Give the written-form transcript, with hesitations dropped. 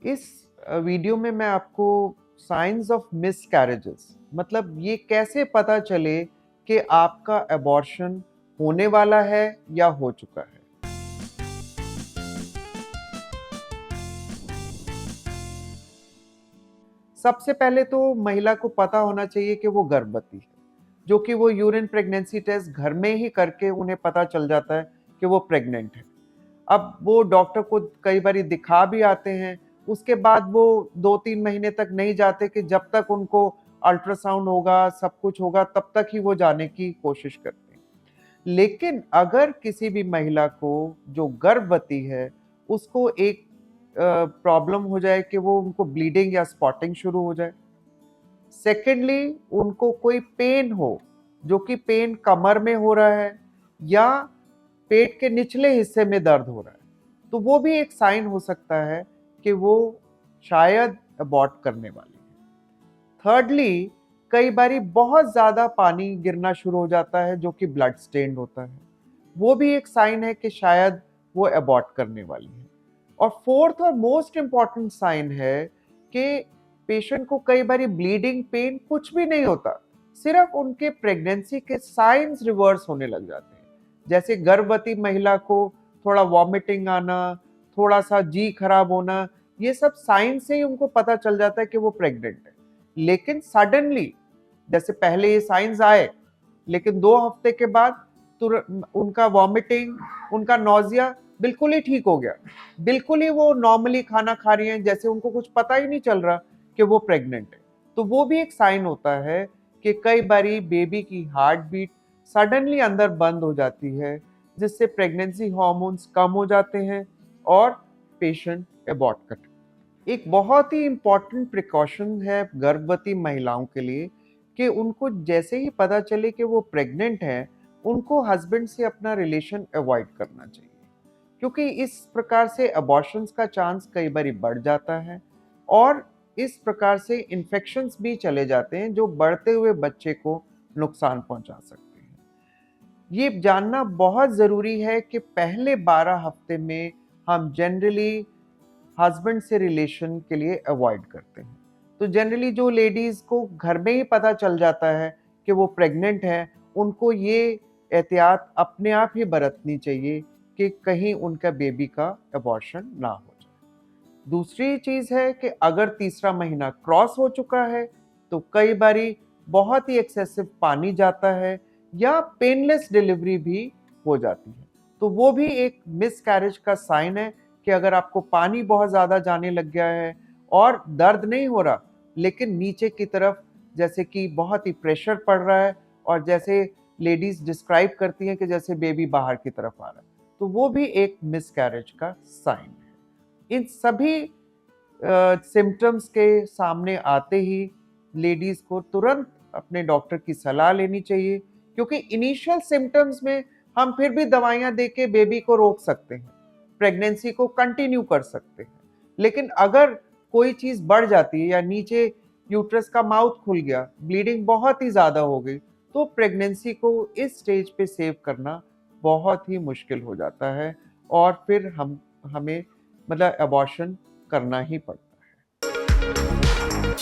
इस वीडियो में मैं आपको साइंस ऑफ मिसकैरेजेस, मतलब ये कैसे पता चले कि आपका अबॉर्शन होने वाला है या हो चुका है। सबसे पहले तो महिला को पता होना चाहिए कि वो गर्भवती है, जो कि वो यूरिन प्रेगनेंसी टेस्ट घर में ही करके उन्हें पता चल जाता है कि वो प्रेग्नेंट है। अब वो डॉक्टर को कई बार दिखा भी आते हैं, उसके बाद वो 2-3 महीने तक नहीं जाते कि जब तक उनको अल्ट्रासाउंड होगा, सब कुछ होगा, तब तक ही वो जाने की कोशिश करते हैं। लेकिन अगर किसी भी महिला को जो गर्भवती है, उसको एक प्रॉब्लम हो जाए कि वो उनको ब्लीडिंग या स्पॉटिंग शुरू हो जाए। सेकेंडली, उनको कोई पेन हो, जो कि पेन कमर में हो रहा है या पेट के निचले हिस्से में दर्द हो रहा है, तो वो भी एक साइन हो सकता है कि वो शायद अबॉर्ट करने वाली है। थर्डली, कई बारी बहुत ज्यादा पानी गिरना शुरू हो जाता है जो कि ब्लड स्टेन्ड होता है, वो भी एक साइन है कि शायद वो अबॉर्ट करने वाली है। और फोर्थ और मोस्ट इंपॉर्टेंट साइन है कि पेशेंट को कई बारी ब्लीडिंग पेन कुछ भी नहीं होता, सिर्फ उनके प्रेगनेंसी के साइंस रिवर्स होने लग जाते हैं। जैसे गर्भवती महिला को थोड़ा वॉमिटिंग आना, थोड़ा सा जी खराब होना, ये सब साइन से ही उनको पता चल जाता है कि वो प्रेग्नेंट है। लेकिन सडनली, जैसे पहले ये साइंस आए, लेकिन 2 हफ्ते के बाद उनका वॉमिटिंग, उनका नौजिया बिल्कुल ही ठीक हो गया, बिल्कुल ही वो नॉर्मली खाना खा रही हैं, जैसे उनको कुछ पता ही नहीं चल रहा कि वो प्रेग्नेंट है। तो वो भी एक साइन होता है कि कई बारी बेबी की हार्ट बीट सडनली अंदर बंद हो जाती है, जिससे प्रेगनेंसी हार्मोन्स कम हो जाते हैं और पेशेंट अबॉर्ट कर। एक बहुत ही इम्पॉर्टेंट प्रिकॉशन है गर्भवती महिलाओं के लिए कि उनको जैसे ही पता चले कि वो प्रेग्नेंट हैं, उनको हस्बैंड से अपना रिलेशन अवॉइड करना चाहिए, क्योंकि इस प्रकार से अबॉर्शंस का चांस कई बार बढ़ जाता है और इस प्रकार से इन्फेक्शंस भी चले जाते हैं जो बढ़ते हुए बच्चे को नुकसान पहुंचा सकते हैं। ये जानना बहुत ज़रूरी है कि पहले 12 हफ्ते में हम जनरली हस्बैंड से रिलेशन के लिए अवॉइड करते हैं। तो जनरली जो लेडीज़ को घर में ही पता चल जाता है कि वो प्रेग्नेंट हैं, उनको ये एहतियात अपने आप ही बरतनी चाहिए कि कहीं उनका बेबी का अबॉर्शन ना हो जाए। दूसरी चीज़ है कि अगर तीसरा महीना क्रॉस हो चुका है, तो कई बारी बहुत ही एक्सेसिव पानी जाता है या पेनलेस डिलीवरी भी हो जाती है। तो वो भी एक मिसकैरेज का साइन है कि अगर आपको पानी बहुत ज़्यादा जाने लग गया है और दर्द नहीं हो रहा, लेकिन नीचे की तरफ जैसे कि बहुत ही प्रेशर पड़ रहा है और जैसे लेडीज़ डिस्क्राइब करती हैं कि जैसे बेबी बाहर की तरफ आ रहा है, तो वो भी एक मिसकैरेज का साइन है। इन सभी सिम्टम्स के सामने आते ही लेडीज को तुरंत अपने डॉक्टर की सलाह लेनी चाहिए, क्योंकि इनिशियल सिम्टम्स में हम फिर भी दवाइयां देके बेबी को रोक सकते हैं, प्रेगनेंसी को कंटिन्यू कर सकते हैं। लेकिन अगर कोई चीज बढ़ जाती है या नीचे यूट्रस का माउथ खुल गया, ब्लीडिंग बहुत ही ज्यादा हो गई, तो प्रेगनेंसी को इस स्टेज पे सेव करना बहुत ही मुश्किल हो जाता है और फिर हमें मतलब अबॉर्शन करना ही पड़ता है।